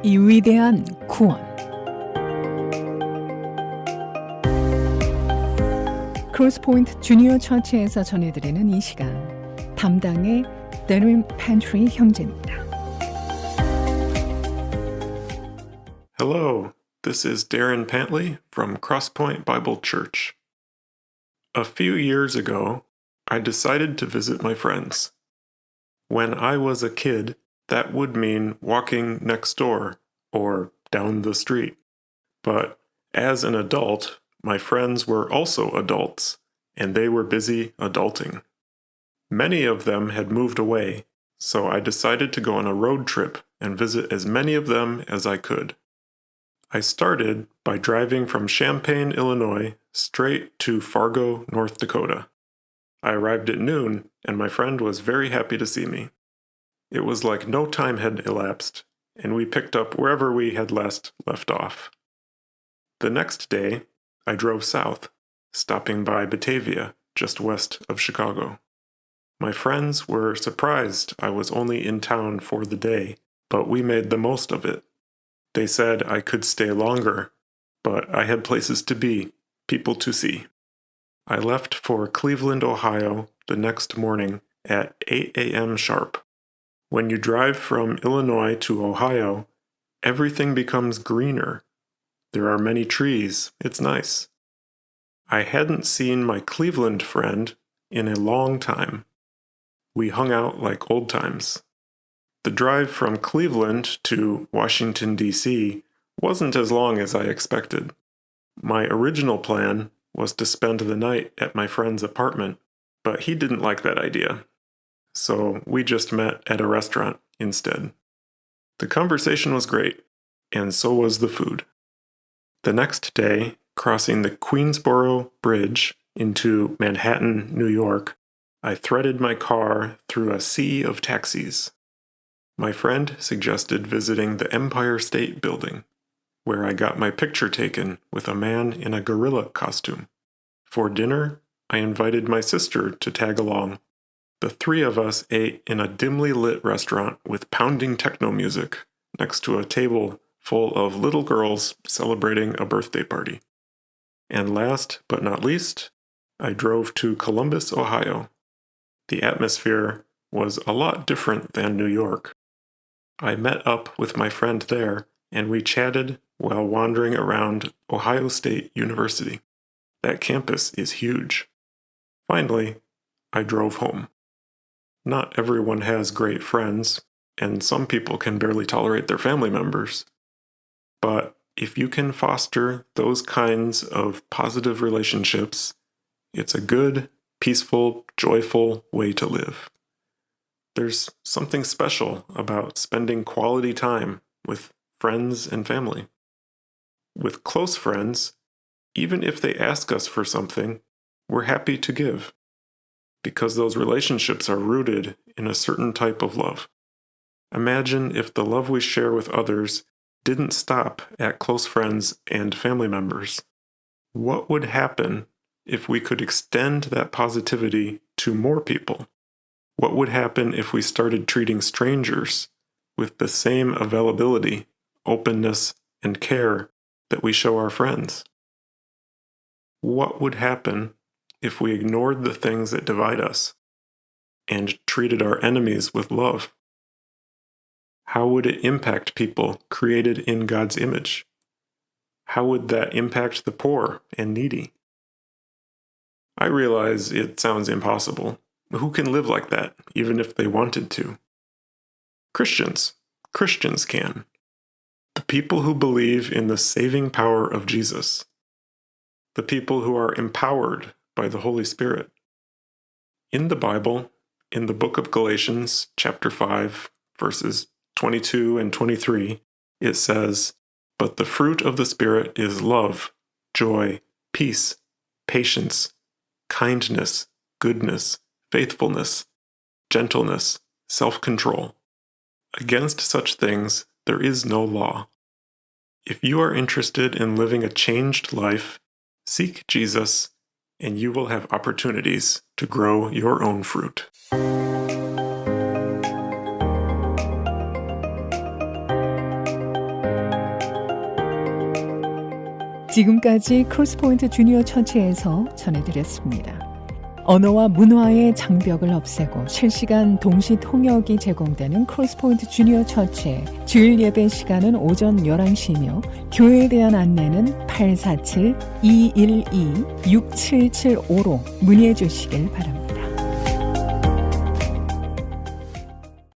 이 위대한 구원. 크로스포인트 주니어 처치에서 전해드리는 이 시간, 담당의 Darin Pantley 형제입니다. Hello, this is Darin Pantley from Crosspoint Bible Church. A few years ago, I decided to visit my friends. When I was a kid, that would mean walking next door or down the street. But as an adult, my friends were also adults, and they were busy adulting. Many of them had moved away, so I decided to go on a road trip and visit as many of them as I could. I started by driving from Champaign, Illinois, straight to Fargo, North Dakota. I arrived at noon, and my friend was very happy to see me. It was like no time had elapsed, and we picked up wherever we had last left off. The next day, I drove south, stopping by Batavia, just west of Chicago. My friends were surprised I was only in town for the day, but we made the most of it. They said I could stay longer, but I had places to be, people to see. I left for Cleveland, Ohio, the next morning at 8 a.m. sharp. When you drive from Illinois to Ohio, everything becomes greener. There are many trees. It's nice. I hadn't seen my Cleveland friend in a long time. We hung out like old times. The drive from Cleveland to Washington, D.C. wasn't as long as I expected. My original plan was to spend the night at my friend's apartment, but he didn't like that idea. So we just met at a restaurant instead. The conversation was great, and so was the food. The next day, crossing the Queensboro Bridge into Manhattan, New York, I threaded my car through a sea of taxis. My friend suggested visiting the Empire State Building, where I got my picture taken with a man in a gorilla costume. For dinner, I invited my sister to tag along. The three of us ate in a dimly lit restaurant with pounding techno music next to a table full of little girls celebrating a birthday party. And last but not least, I drove to Columbus, Ohio. The atmosphere was a lot different than New York. I met up with my friend there, and we chatted while wandering around Ohio State University. That campus is huge. Finally, I drove home. Not everyone has great friends, and some people can barely tolerate their family members. But if you can foster those kinds of positive relationships, it's a good, peaceful, joyful way to live. There's something special about spending quality time with friends and family. With close friends, even if they ask us for something, we're happy to give, because those relationships are rooted in a certain type of love. Imagine if the love we share with others didn't stop at close friends and family members. What would happen if we could extend that positivity to more people? What would happen if we started treating strangers with the same availability, openness, and care that we show our friends? What would happen if we ignored the things that divide us and treated our enemies with love? How would it impact people created in God's image? How would that impact the poor and needy? I realize it sounds impossible. Who can live like that, even if they wanted to? Christians can. The people who believe in the saving power of Jesus. The people who are empowered by the Holy Spirit. In the Bible, in the book of Galatians, chapter 5, verses 22 and 23, it says, "But the fruit of the Spirit is love, joy, peace, patience, kindness, goodness, faithfulness, gentleness, self-control. Against such things there is no law." If you are interested in living a changed life, seek Jesus, and you will have opportunities to grow your own fruit. 지금까지 크로스포인트 주니어 처치에서 전해드렸습니다. 언어와 문화의 장벽을 없애고 실시간 동시 통역이 제공되는 크로스포인트 주니어 처치의 주일 예배 시간은 오전 11시이며 교회에 대한 안내는 847-212-6775로 문의해 주시길 바랍니다.